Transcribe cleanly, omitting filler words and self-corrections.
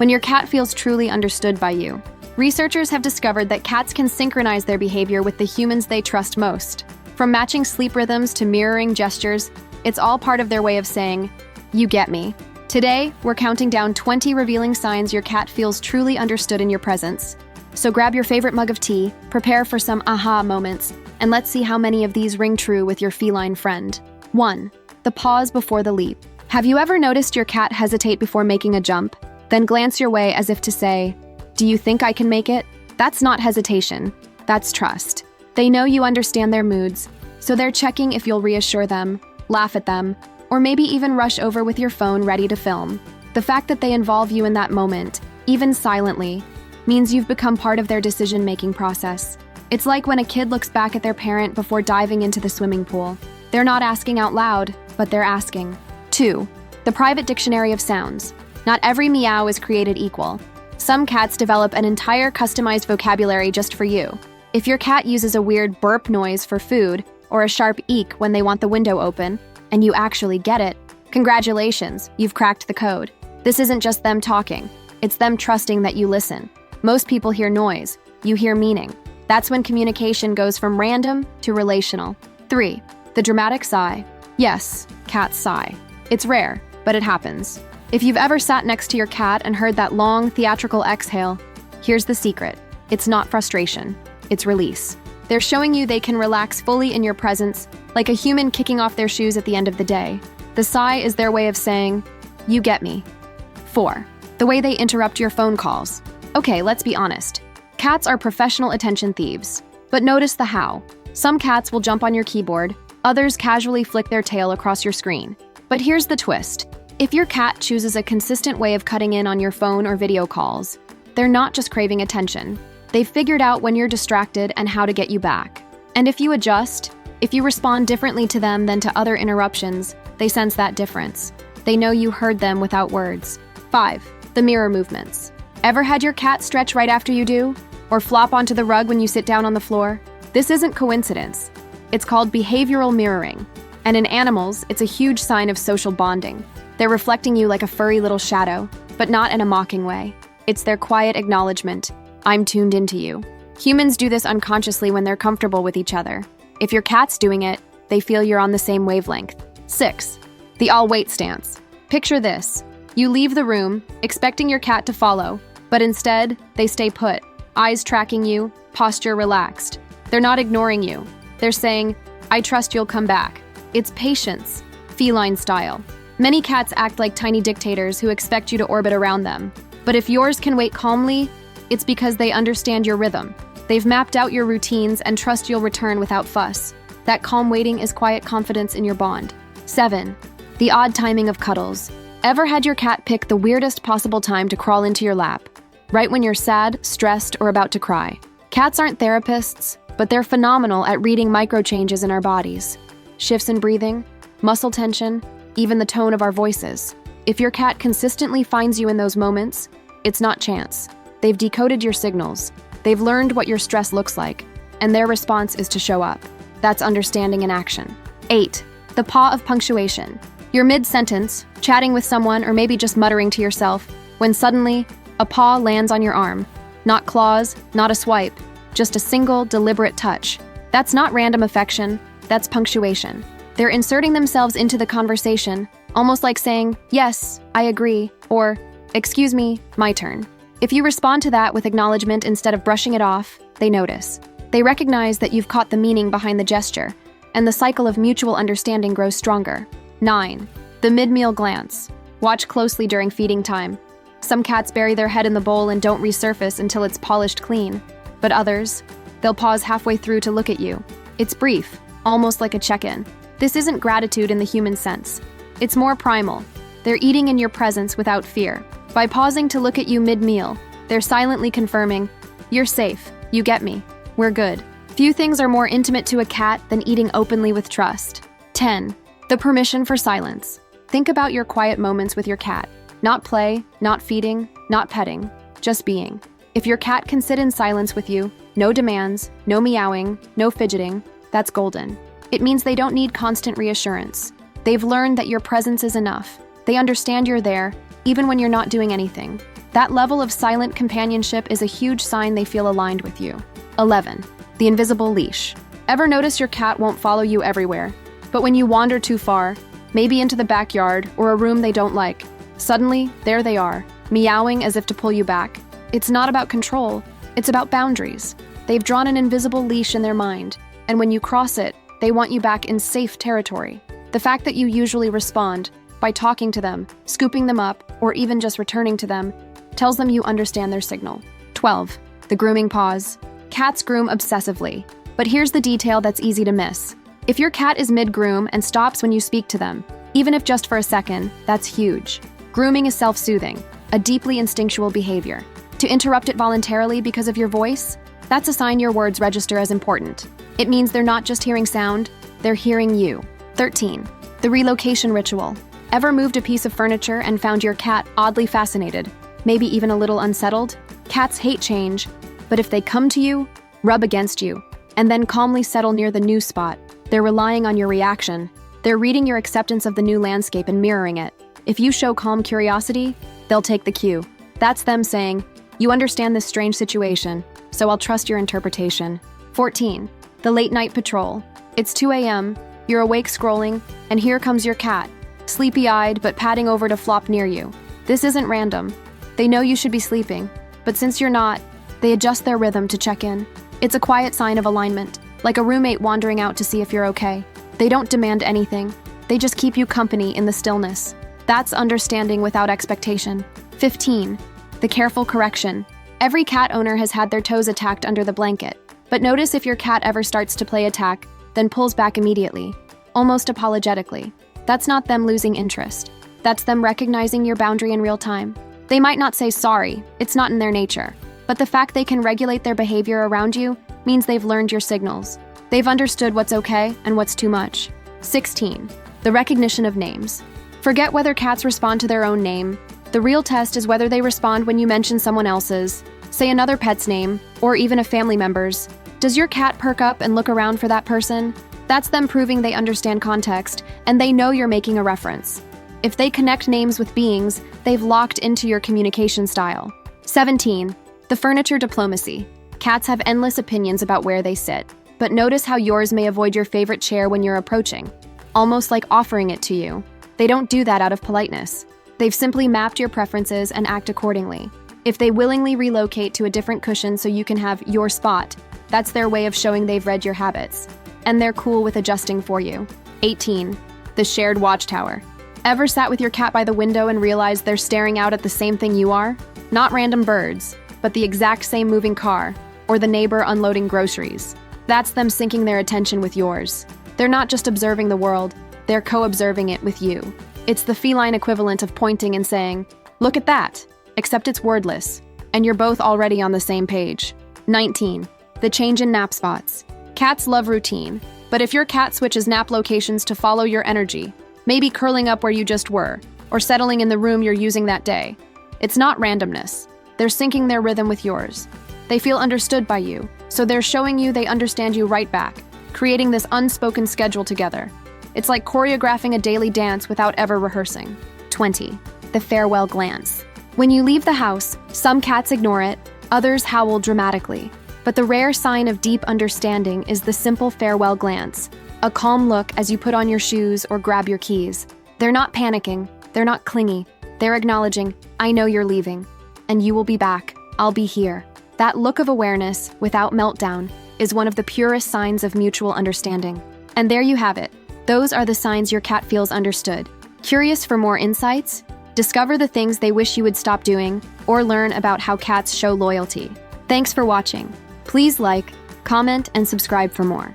when your cat feels truly understood by you. Researchers have discovered that cats can synchronize their behavior with the humans they trust most. From matching sleep rhythms to mirroring gestures, it's all part of their way of saying, "You get me." Today, we're counting down 20 revealing signs your cat feels truly understood in your presence. So grab your favorite mug of tea, prepare for some aha moments, and let's see how many of these ring true with your feline friend. 1. The pause before the leap. Have you ever noticed your cat hesitate before making a jump, then glance your way as if to say, "Do you think I can make it?" That's not hesitation. That's trust. They know you understand their moods, so they're checking if you'll reassure them, laugh at them, or maybe even rush over with your phone ready to film. The fact that they involve you in that moment, even silently, means you've become part of their decision-making process. It's like when a kid looks back at their parent before diving into the swimming pool. They're not asking out loud, but they're asking. 2. The private dictionary of sounds. Not every meow is created equal. Some cats develop an entire customized vocabulary just for you. If your cat uses a weird burp noise for food or a sharp eek when they want the window open, and you actually get it, congratulations, you've cracked the code. This isn't just them talking. It's them trusting that you listen. Most people hear noise. You hear meaning. That's when communication goes from random to relational. 3. The dramatic sigh. Yes, cats sigh. It's rare, but it happens. If you've ever sat next to your cat and heard that long, theatrical exhale, here's the secret. It's not frustration. It's release. They're showing you they can relax fully in your presence, like a human kicking off their shoes at the end of the day. The sigh is their way of saying, "You get me." 4. The way they interrupt your phone calls. Okay, let's be honest. Cats are professional attention thieves. But notice the how. Some cats will jump on your keyboard, others casually flick their tail across your screen. But here's the twist. If your cat chooses a consistent way of cutting in on your phone or video calls, they're not just craving attention. They've figured out when you're distracted and how to get you back. And if you adjust, if you respond differently to them than to other interruptions, they sense that difference. They know you heard them without words. 5. The mirror movements. Ever had your cat stretch right after you do? Or flop onto the rug when you sit down on the floor? This isn't coincidence. It's called behavioral mirroring. And in animals, it's a huge sign of social bonding. They're reflecting you like a furry little shadow, but not in a mocking way. It's their quiet acknowledgement. I'm tuned into you. Humans do this unconsciously when they're comfortable with each other. If your cat's doing it, they feel you're on the same wavelength. 6. The all-wait stance. Picture this. You leave the room, expecting your cat to follow, but instead, they stay put, eyes tracking you, posture relaxed. They're not ignoring you. They're saying, "I trust you'll come back." It's patience, feline style. Many cats act like tiny dictators who expect you to orbit around them. But if yours can wait calmly, it's because they understand your rhythm. They've mapped out your routines and trust you'll return without fuss. That calm waiting is quiet confidence in your bond. 7. The odd timing of cuddles. Ever had your cat pick the weirdest possible time to crawl into your lap? Right when you're sad, stressed, or about to cry. Cats aren't therapists, but they're phenomenal at reading micro changes in our bodies. Shifts in breathing, muscle tension, even the tone of our voices. If your cat consistently finds you in those moments, it's not chance. They've decoded your signals. They've learned what your stress looks like, and their response is to show up. That's understanding in action. 8. The paw of punctuation. You're mid-sentence, chatting with someone or maybe just muttering to yourself, when suddenly, a paw lands on your arm. Not claws, not a swipe, just a single, deliberate touch. That's not random affection, that's punctuation. They're inserting themselves into the conversation, almost like saying, "Yes, I agree," or "Excuse me, my turn." If you respond to that with acknowledgement instead of brushing it off, they notice. They recognize that you've caught the meaning behind the gesture, and the cycle of mutual understanding grows stronger. 9. The mid-meal glance. Watch closely during feeding time. Some cats bury their head in the bowl and don't resurface until it's polished clean. But others, they'll pause halfway through to look at you. It's brief, almost like a check-in. This isn't gratitude in the human sense. It's more primal. They're eating in your presence without fear. By pausing to look at you mid-meal, they're silently confirming, "You're safe, you get me, we're good." Few things are more intimate to a cat than eating openly with trust. 10. The permission for silence. Think about your quiet moments with your cat. Not play, not feeding, not petting, just being. If your cat can sit in silence with you, no demands, no meowing, no fidgeting, that's golden. It means they don't need constant reassurance. They've learned that your presence is enough. They understand you're there, even when you're not doing anything. That level of silent companionship is a huge sign they feel aligned with you. 11. The invisible leash. Ever notice your cat won't follow you everywhere, but when you wander too far, maybe into the backyard or a room they don't like, suddenly, there they are, meowing as if to pull you back. It's not about control, it's about boundaries. They've drawn an invisible leash in their mind, and when you cross it, they want you back in safe territory. The fact that you usually respond by talking to them, scooping them up, or even just returning to them, tells them you understand their signal. 12. The grooming pause. Cats groom obsessively, but here's the detail that's easy to miss. If your cat is mid-groom and stops when you speak to them, even if just for a second, that's huge. Grooming is self-soothing, a deeply instinctual behavior. To interrupt it voluntarily because of your voice, that's a sign your words register as important. It means they're not just hearing sound, they're hearing you. 13. The relocation ritual. Ever moved a piece of furniture and found your cat oddly fascinated, maybe even a little unsettled? Cats hate change, but if they come to you, rub against you, and then calmly settle near the new spot, they're relying on your reaction. They're reading your acceptance of the new landscape and mirroring it. If you show calm curiosity, they'll take the cue. That's them saying, "You understand this strange situation, so I'll trust your interpretation." 14. The late night patrol. It's 2 a.m., you're awake scrolling, and here comes your cat, sleepy-eyed but padding over to flop near you. This isn't random. They know you should be sleeping, but since you're not, they adjust their rhythm to check in. It's a quiet sign of alignment, like a roommate wandering out to see if you're okay. They don't demand anything. They just keep you company in the stillness. That's understanding without expectation. 15. The careful correction. Every cat owner has had their toes attacked under the blanket, but notice if your cat ever starts to play attack, then pulls back immediately, almost apologetically. That's not them losing interest. That's them recognizing your boundary in real time. They might not say sorry, it's not in their nature, but the fact they can regulate their behavior around you means they've learned your signals. They've understood what's okay and what's too much. 16. The recognition of names. Forget whether cats respond to their own name. The real test is whether they respond when you mention someone else's, say another pet's name, or even a family member's. Does your cat perk up and look around for that person? That's them proving they understand context, and they know you're making a reference. If they connect names with beings, they've locked into your communication style. 17. The furniture diplomacy. Cats have endless opinions about where they sit, but notice how yours may avoid your favorite chair when you're approaching, almost like offering it to you. They don't do that out of politeness. They've simply mapped your preferences and act accordingly. If they willingly relocate to a different cushion so you can have your spot, that's their way of showing they've read your habits, and they're cool with adjusting for you. 18. The shared watchtower. Ever sat with your cat by the window and realized they're staring out at the same thing you are? Not random birds, but the exact same moving car, or the neighbor unloading groceries. That's them syncing their attention with yours. They're not just observing the world, they're co-observing it with you. It's the feline equivalent of pointing and saying, "Look at that," except it's wordless, and you're both already on the same page. 19. The change in nap spots. Cats love routine, but if your cat switches nap locations to follow your energy, maybe curling up where you just were, or settling in the room you're using that day, it's not randomness. They're syncing their rhythm with yours. They feel understood by you, so they're showing you they understand you right back, creating this unspoken schedule together. It's like choreographing a daily dance without ever rehearsing. 20. The farewell glance. When you leave the house, some cats ignore it, others howl dramatically. But the rare sign of deep understanding is the simple farewell glance, a calm look as you put on your shoes or grab your keys. They're not panicking, they're not clingy, they're acknowledging, "I know you're leaving, and you will be back, I'll be here." That look of awareness, without meltdown, is one of the purest signs of mutual understanding. And there you have it. Those are the signs your cat feels understood. Curious for more insights? Discover the things they wish you would stop doing, or learn about how cats show loyalty. Thanks for watching. Please like, comment, and subscribe for more.